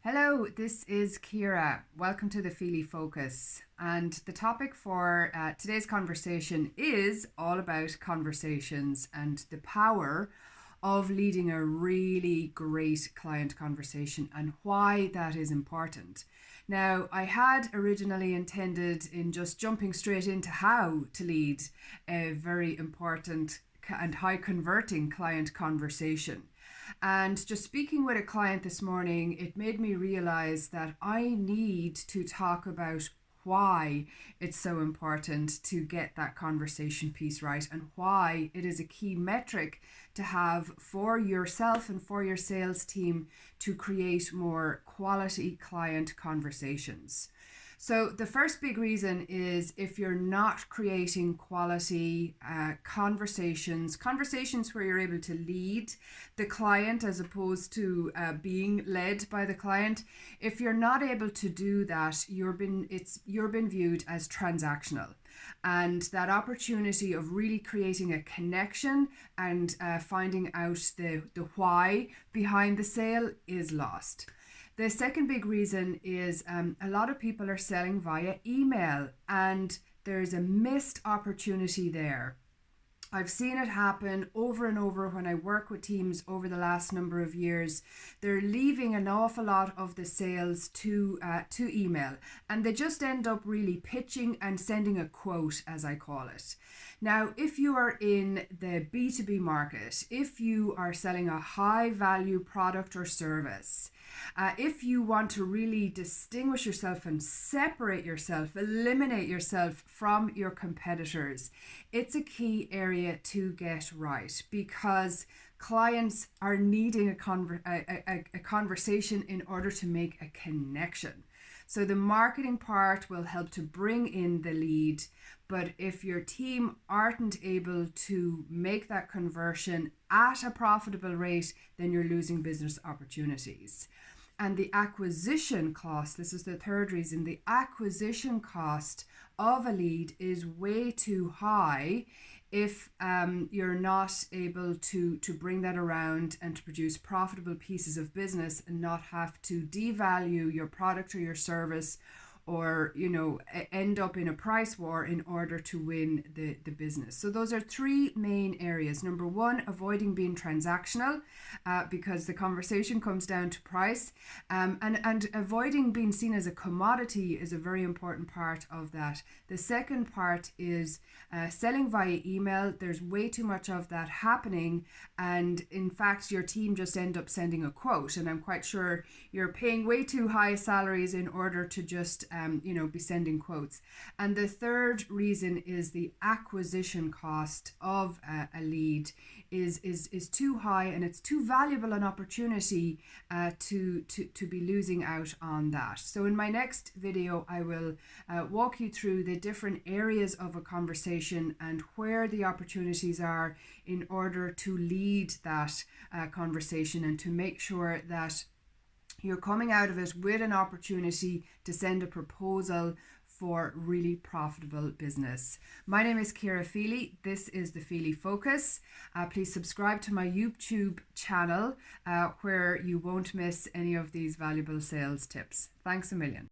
Hello, this is Kira. Welcome to the Feely Focus. And the topic for today's conversation is all about conversations and the power of leading a really great client conversation and why that is important. Now, I had originally intended in just jumping straight into how to lead a very important and high converting client conversation. And just speaking with a client this morning, it made me realize that I need to talk about why it's so important to get that conversation piece right and why it is a key metric to have for yourself and for your sales team to create more quality client conversations. So the first big reason is if you're not creating quality conversations where you're able to lead the client as opposed to being led by the client. If you're not able to do that, you're been viewed as transactional. And that opportunity of really creating a connection and finding out the why behind the sale is lost. The second big reason is a lot of people are selling via email, and there's a missed opportunity there. I've seen it happen over and over when I work with teams over the last number of years. They're leaving an awful lot of the sales to email, and they just end up really pitching and sending a quote, as I call it. Now, if you are in the B2B market, if you are selling a high value product or service, if you want to really distinguish yourself and separate yourself, eliminate yourself from your competitors, it's a key area to get right because clients are needing a conversation in order to make a connection. So the marketing part will help to bring in the lead, but if your team aren't able to make that conversion at a profitable rate, then you're losing business opportunities. And the acquisition cost, this is the third reason, the acquisition cost of a lead is way too high if you're not able to bring that around and to produce profitable pieces of business and not have to devalue your product or your service or end up in a price war in order to win the business. So those are three main areas. Number one, avoiding being transactional because the conversation comes down to price, and avoiding being seen as a commodity is a very important part of that. The second part is selling via email. There's way too much of that happening, and in fact your team just end up sending a quote, and I'm quite sure you're paying way too high salaries in order to just be sending quotes. And the third reason is the acquisition cost of a lead is too high, and it's too valuable an opportunity to be losing out on that. So in my next video, I will walk you through the different areas of a conversation and where the opportunities are in order to lead that conversation and to make sure that you're coming out of it with an opportunity to send a proposal for really profitable business. My name is Kira Feely. This is the Feely Focus. Please subscribe to my YouTube channel where you won't miss any of these valuable sales tips. Thanks a million.